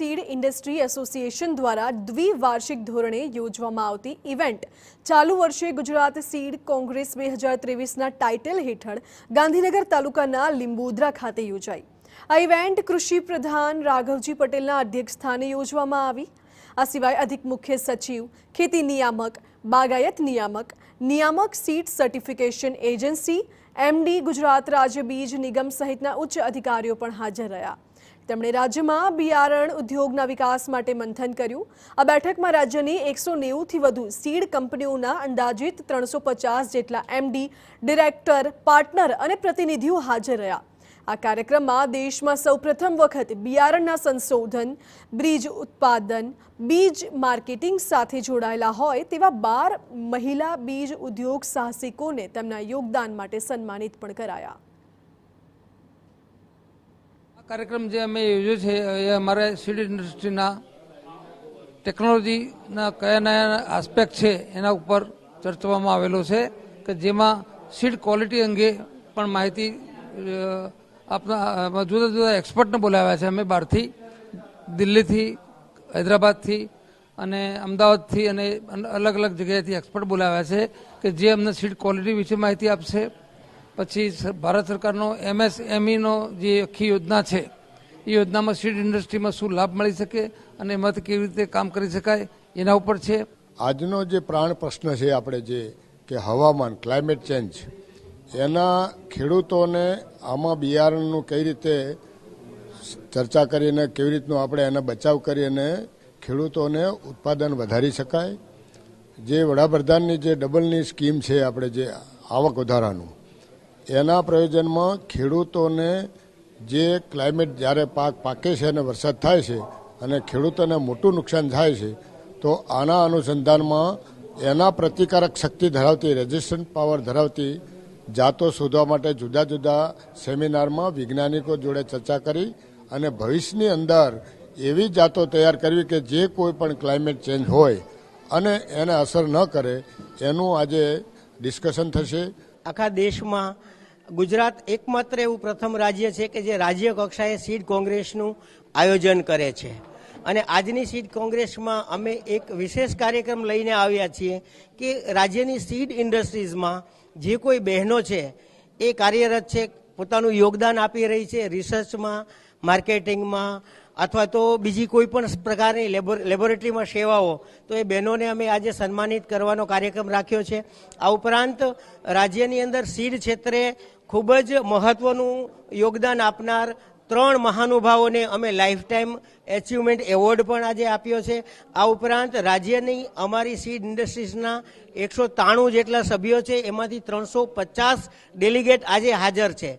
Seed industry association द्वारा द्विवार्षिक धोरणे योजवामां आवती इवेंट चालू वर्षे गुजरात सीड कोंग्रेस 2023 ना टाइटल हेठळ गांधीनगर तालुकाना લીંબોદરા खाते योजाई। आ इवेंट कृषि प्रधान राघवजी पटेलना अध्यक्षस्थाने योजवामां आवी। आ सिवाय अधिक मुख्य सचिव, खेती नियामक, बागायत नियामक, नियामक seed certification agency, MD, Gujarat राज्य बीज निगम सहितना उच्च अधिकारीओ पण हाजर रह्या। તેમણે રાજ્યમાં બિયારણ ઉદ્યોગના વિકાસ માટે મંથન કર્યું। આ બેઠકમાં રાજ્યની 190થી વધુ સીડ કંપનીઓના અંદાજિત 350 જેટલા એમડી, ડિરેક્ટર, પાર્ટનર અને પ્રતિનિધિઓ હાજર રહ્યા। આ કાર્યક્રમમાં દેશમાં સૌપ્રથમ વખત બિયારણના સંશોધન, બીજ ઉત્પાદન, બીજ માર્કેટિંગ સાથે જોડાયેલા હોય તેવા 12 મહિલા બીજ ઉદ્યોગ સાહસિકોને તેમના યોગદાન માટે સન્માનિત પણ કરાયા। कार्यक्रम जो अमे योज्यो छे ए अमारे सीड इंडस्ट्रीना टेक्नोलॉजीना कया नया आस्पेक्ट छे एना उपर चर्चावामां आवेलो छे के जेमां सीड क्वॉलिटी अंगे पण माहिती आपना जुदा जुदा एक्सपर्टने बोलाव्या छे। अमे बहारथी, दिल्हीथी, हैदराबादथी अने अमदावादथी अने अलग अलग जग्याएथी एक्सपर्ट बोलाव्या छे के जे अमने सीड क्वॉलिटी विषे माहिती आपशे। पछी भारत सरकारनो एमएसएमई नो जे आखी योजना छे ए योजनामां सीड इंडस्ट्रीमां शुं लाभ मळी शके अने एमांथी केवी रीते काम करी शकाय एना उपर छे। आजनो जे प्राण प्रश्न छे आपणे जे के हवामान क्लाइमेट चेन्ज एना खेडूतोने आमां बियारणनुं कई रीते चर्चा करीने केवी रीतनो आपणे एना बचाव करीने खेडूतोने उत्पादन वधारी शकाय। जे वडाप्रधाननी जे डबलनी स्कीम छे आपणे जे आवक વધારાનું एना प्रयोजन में खेडूतोने जे क्लाइमेट ज्यारे पाक पाके छे अने वरसाद थाय छे अने खेडूतोने मोटुं नुकसान थाय छे तो आना अनुसंधान में एना प्रतिकारक शक्ति धरावती रेजिस्टન્ટ पावर धरावती जातो शोधवा माटे जुदा जुदा सेमिनार में वैज्ञानिकों जोड़े चर्चा करी अने भविष्यनी अंदर एवी जातो तैयार करवी के जे कोई पण क्लाइमेट चेन्ज होय अने एने असर न करे एनुं आजे डिस्कशन थशे। आखा देश में गुजरात एकमात्र एवं प्रथम राज्य है कि जे राज्य कक्षाए सीड कोंग्रेसनु आयोजन करे छे अने आजनी सीड कोंग्रेस में अमे एक विशेष कार्यक्रम लईने आव्या छीए कि राज्यनी सीड इंडस्ट्रीज में जे कोई बहनों छे ए कार्यरत छे, पोतानुं योगदान आपी रही छे रिसर्च में, मार्केटिंग में अथवा तो बीजी कोई पण प्रकारनी लेबोरेटरी में सेवाओं तो ये बहनों ने अमे आज सन्मानित करवानो कार्यक्रम राख्यो छे। आ उपरांत राज्यनी अंदर सीड क्षेत्रे खूब ज महत्वनुं योगदान आपनार 3 महानुभावोने अमे लाइफ टाइम एचीवमेंट एवोर्ड पण आज आप्यो छे। आ उपरांत राज्यनी अमारी सीड इंडस्ट्रीजना 193 जेटला सभ्यो छे, एमांथी 350 डेलिगेट आज हाजर छे।